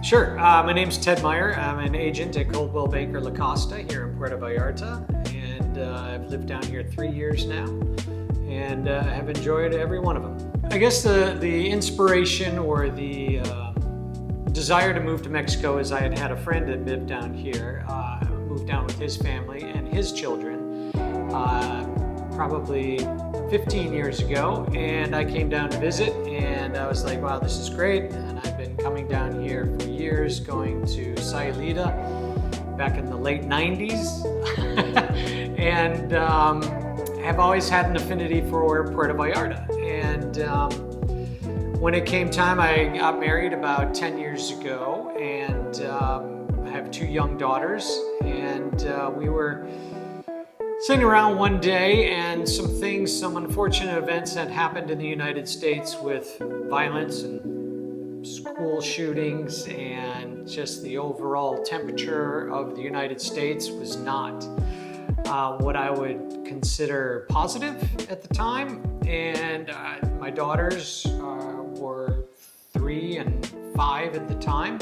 Sure. My name's Ted Meyer. I'm an agent at Coldwell Banker La Costa here in Puerto Vallarta, and I've lived down here 3 years now, and have enjoyed every one of them. I guess the inspiration or the desire to move to Mexico is I had a friend that lived down here, moved down with his family and his children probably 15 years ago, and I came down to visit, and I was like, wow, this is great. And I've been coming down here for years, going to Sayulita back in the late 90s, and have always had an affinity for Puerto Vallarta. And when it came time, I got married about 10 years ago, and I have 2 young daughters, and we were sitting around one day, and some unfortunate events had happened in the United States with violence and school shootings, and just the overall temperature of the United States was not what I would consider positive at the time. And my daughters were 3 and 5 at the time.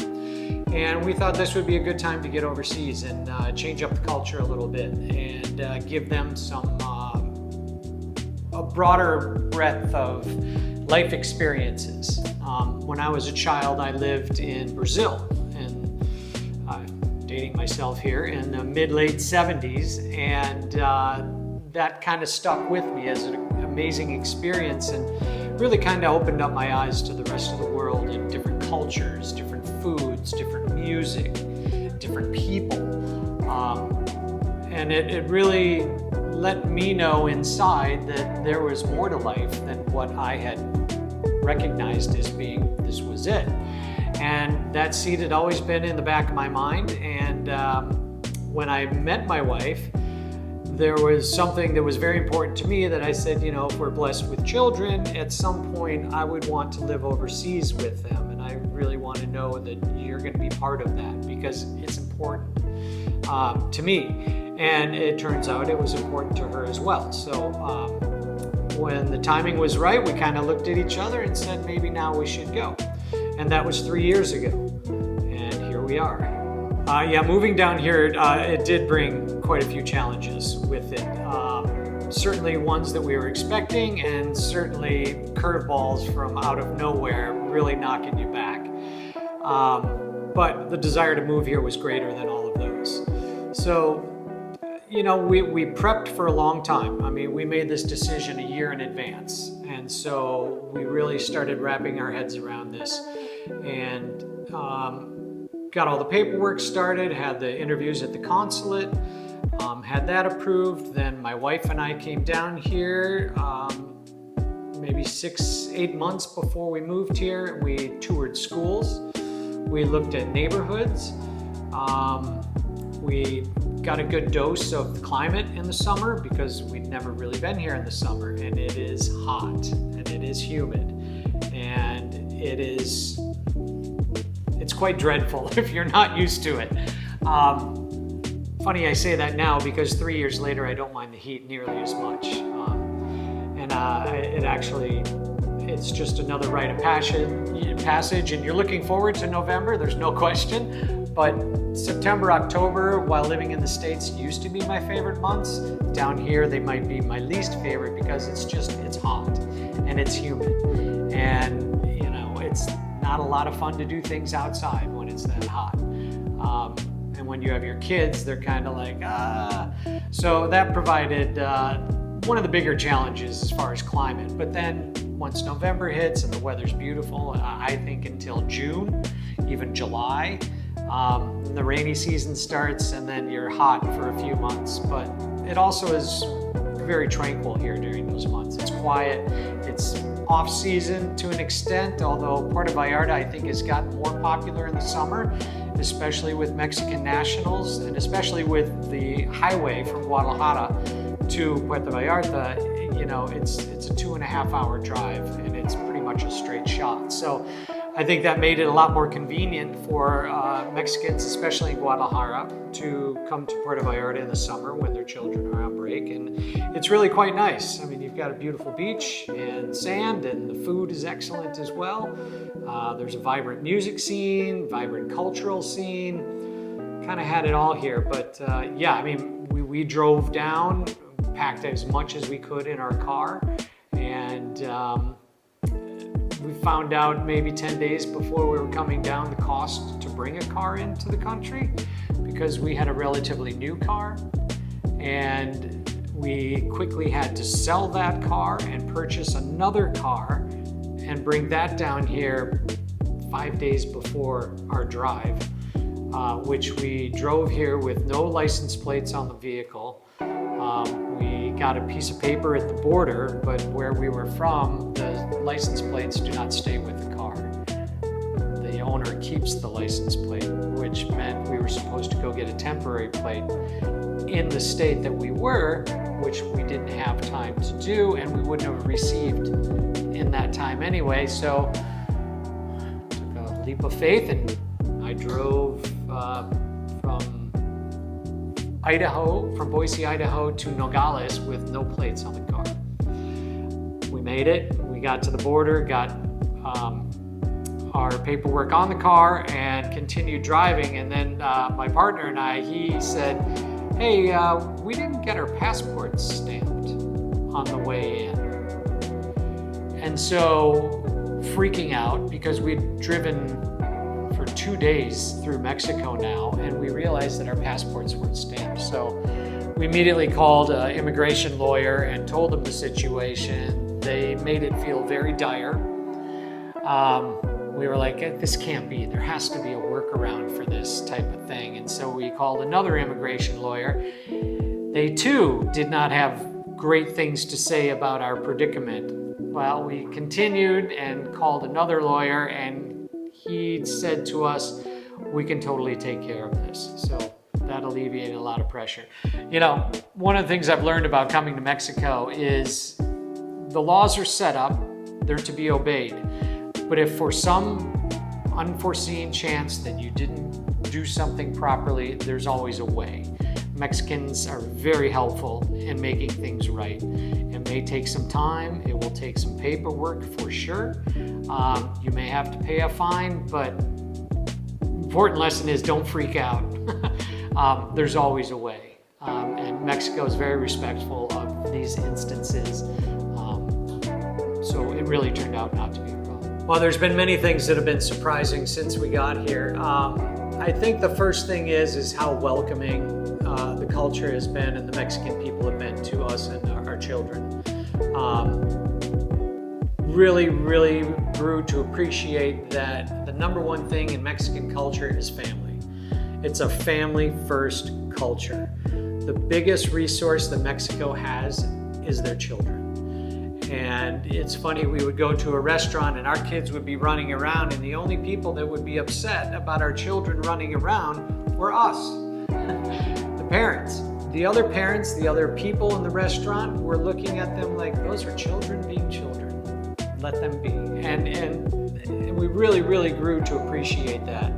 And we thought this would be a good time to get overseas and change up the culture a little bit and give them a broader breadth of life experiences. When I was a child, I lived in Brazil, and dating myself here, in the mid-late 70s, and that kind of stuck with me as an amazing experience and really kind of opened up my eyes to the rest of the world and different cultures, different foods, different music, different people. And it really let me know inside that there was more to life than what I had recognized as being this was it. And that seed had always been in the back of my mind. And when I met my wife, there was something that was very important to me that I said, you know, if we're blessed with children, at some point I would want to live overseas with them. And I really want to know that you're going to be part of that because it's important to me. And it turns out it was important to her as well. So when the timing was right, we kind of looked at each other and said, maybe now we should go. And that was 3 years ago. And here we are. Moving down here, it did bring quite a few challenges with it. Certainly ones that we were expecting, and certainly curveballs from out of nowhere, really knocking you back. But the desire to move here was greater than all of those. So, you know, we prepped for a long time. I mean, we made this decision a year in advance. And so we really started wrapping our heads around this, and got all the paperwork started, had the interviews at the consulate, had that approved. Then my wife and I came down here maybe 6-8 months before we moved here. We toured schools. We looked at neighborhoods. We got a good dose of the climate in the summer because we'd never really been here in the summer, and it is hot and it is humid and it's quite dreadful if you're not used to it. Funny I say that now because 3 years later I don't mind the heat nearly as much. It's just another rite of passage, and you're looking forward to November, there's no question. But September, October, while living in the States, used to be my favorite months. Down here, they might be my least favorite because it's hot and it's humid. And, you know, it's not a lot of fun to do things outside when it's that hot. And when you have your kids, they're kind of like, So that provided one of the bigger challenges as far as climate. But then once November hits and the weather's beautiful, I think until June, even July, the rainy season starts, and then you're hot for a few months. But it also is very tranquil here during those months. It's quiet, it's off season to an extent, although Puerto Vallarta I think has gotten more popular in the summer, especially with Mexican nationals, and especially with the highway from Guadalajara to Puerto Vallarta. You know, it's a 2.5 hour drive, and it's pretty much a straight shot. So I think that made it a lot more convenient for Mexicans, especially in Guadalajara, to come to Puerto Vallarta in the summer when their children are on break. And it's really quite nice. I mean, you've got a beautiful beach and sand, and the food is excellent as well. There's a vibrant music scene, vibrant cultural scene. Kind of had it all here. But yeah, I mean, we drove down, packed as much as we could in our car, and we found out maybe 10 days before we were coming down the cost to bring a car into the country, because we had a relatively new car, and we quickly had to sell that car and purchase another car and bring that down here 5 days before our drive, which we drove here with no license plates on the vehicle. We got a piece of paper at the border, but where we were from, the license plates do not stay with the car. The owner keeps the license plate, which meant we were supposed to go get a temporary plate in the state that we were, which we didn't have time to do, and we wouldn't have received in that time anyway. So took a leap of faith, and I drove from Boise, Idaho to Nogales with no plates on the car. We made it. We got to the border, got our paperwork on the car, and continued driving. And then my partner and I, he said, hey, we didn't get our passports stamped on the way in. And so freaking out, because we'd driven for 2 days through Mexico now, and we realized that our passports weren't stamped. So we immediately called an immigration lawyer and told them the situation. They made it feel very dire. We were like, this can't be. There has to be a workaround for this type of thing. And so we called another immigration lawyer. They too did not have great things to say about our predicament. Well, we continued and called another lawyer, and he said to us, we can totally take care of this. So that alleviated a lot of pressure. You know, one of the things I've learned about coming to Mexico is the laws are set up, they're to be obeyed. But if for some unforeseen chance that you didn't do something properly, there's always a way. Mexicans are very helpful in making things right. It may take some time, it will take some paperwork for sure. You may have to pay a fine, but important lesson is don't freak out. There's always a way. And Mexico is very respectful of these instances. So it really turned out not to be a problem. Well, there's been many things that have been surprising since we got here. I think the first thing is how welcoming the culture has been and the Mexican people have been to us and our children. Really grew to appreciate that the number one thing in Mexican culture is family. It's a family-first culture. The biggest resource that Mexico has is their children. And it's funny, we would go to a restaurant and our kids would be running around, and the only people that would be upset about our children running around were us, the parents. The other parents, the other people in the restaurant were looking at them like, those are children being children. Let them be. And we really grew to appreciate that.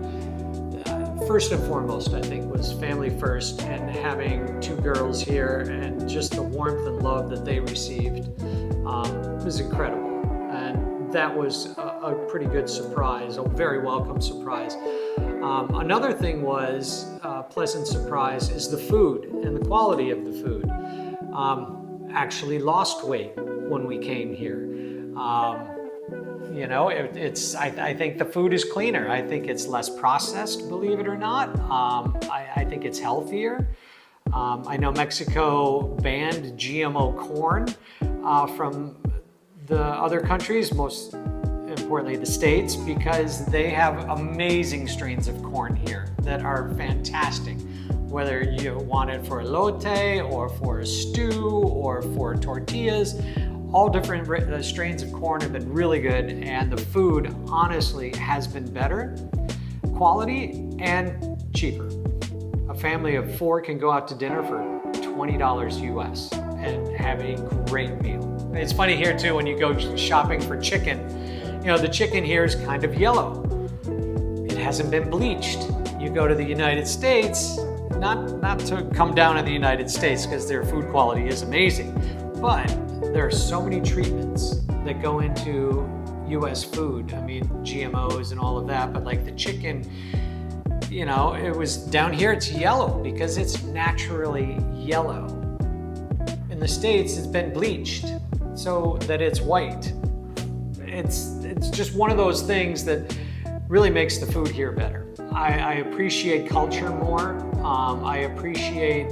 First and foremost, I think, was family first, and having two girls here and just the warmth and love that they received was incredible. And that was a pretty good surprise, a very welcome surprise. Another thing was a pleasant surprise is the food and the quality of the food. Actually lost weight when we came here. You know, I think the food is cleaner. I think it's less processed, believe it or not. I think it's healthier. I know Mexico banned GMO corn from the other countries, most importantly the States, because they have amazing strains of corn here that are fantastic. Whether you want it for elote or for a stew or for tortillas, all different strains of corn have been really good, and the food honestly has been better quality and cheaper. A family of 4 can go out to dinner for $20 US and have a great meal. It's funny here too, when you go shopping for chicken, The chicken here is kind of yellow. It hasn't been bleached. You go to the United States, not to come down on the United States because their food quality is amazing, but there are so many treatments that go into US food. I mean, GMOs and all of that, but like the chicken, it was down here, it's yellow because it's naturally yellow. In the States, it's been bleached so that it's white. It's just one of those things that really makes the food here better. I appreciate culture more. I appreciate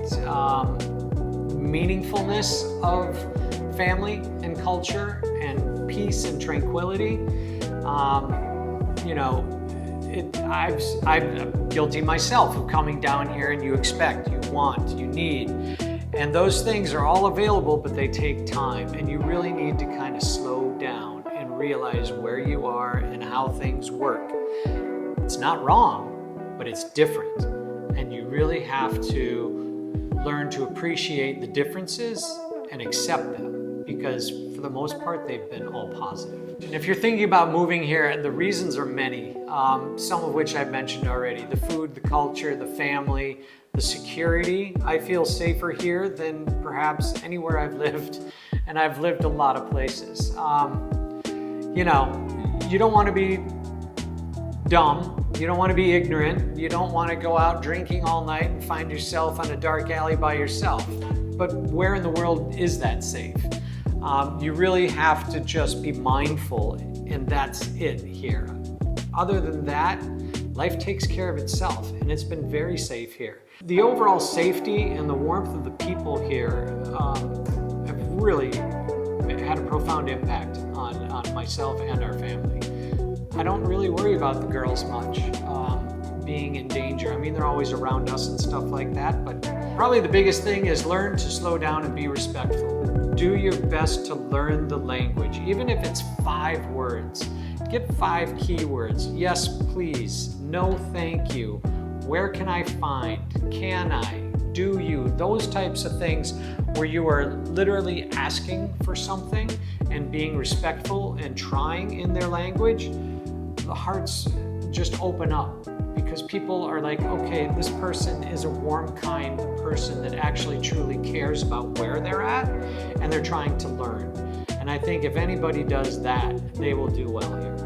meaningfulness of family and culture and peace and tranquility. I'm guilty myself of coming down here and you expect, you want, you need. And those things are all available, but they take time. And you really need to kind of slow down and realize where you are and how things work. It's not wrong, but it's different. And you really have to learn to appreciate the differences and accept them, because for the most part, they've been all positive. And if you're thinking about moving here, the reasons are many, some of which I've mentioned already. The food, the culture, the family, the security. I feel safer here than perhaps anywhere I've lived, and I've lived a lot of places. You don't want to be dumb. You don't want to be ignorant. You don't want to go out drinking all night and find yourself on a dark alley by yourself. But where in the world is that safe? You really have to just be mindful, and that's it here. Other than that, life takes care of itself, and it's been very safe here. The overall safety and the warmth of the people here have really had a profound impact on myself and our family. I don't really worry about the girls much being in danger. I mean, they're always around us and stuff like that, but probably the biggest thing is learn to slow down and be respectful. Do your best to learn the language, even if it's 5 words. Get 5 keywords. Yes, please. No, thank you. Where can I find? Can I? Do you? Those types of things where you are literally asking for something and being respectful and trying in their language, the hearts just open up, because people are like, okay, this person is a warm, kind person that actually truly cares about where they're at, and they're trying to learn. And I think if anybody does that, they will do well here.